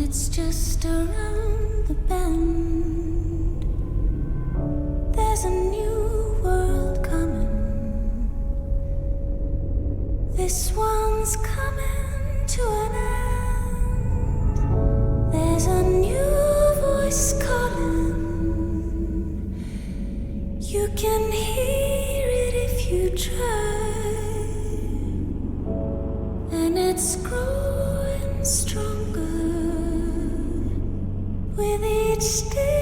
it's just around the bend. There's a new world coming. This one's coming to an end. There's a new voice calling. You can hear it if you try. And it's growing stronger with each day.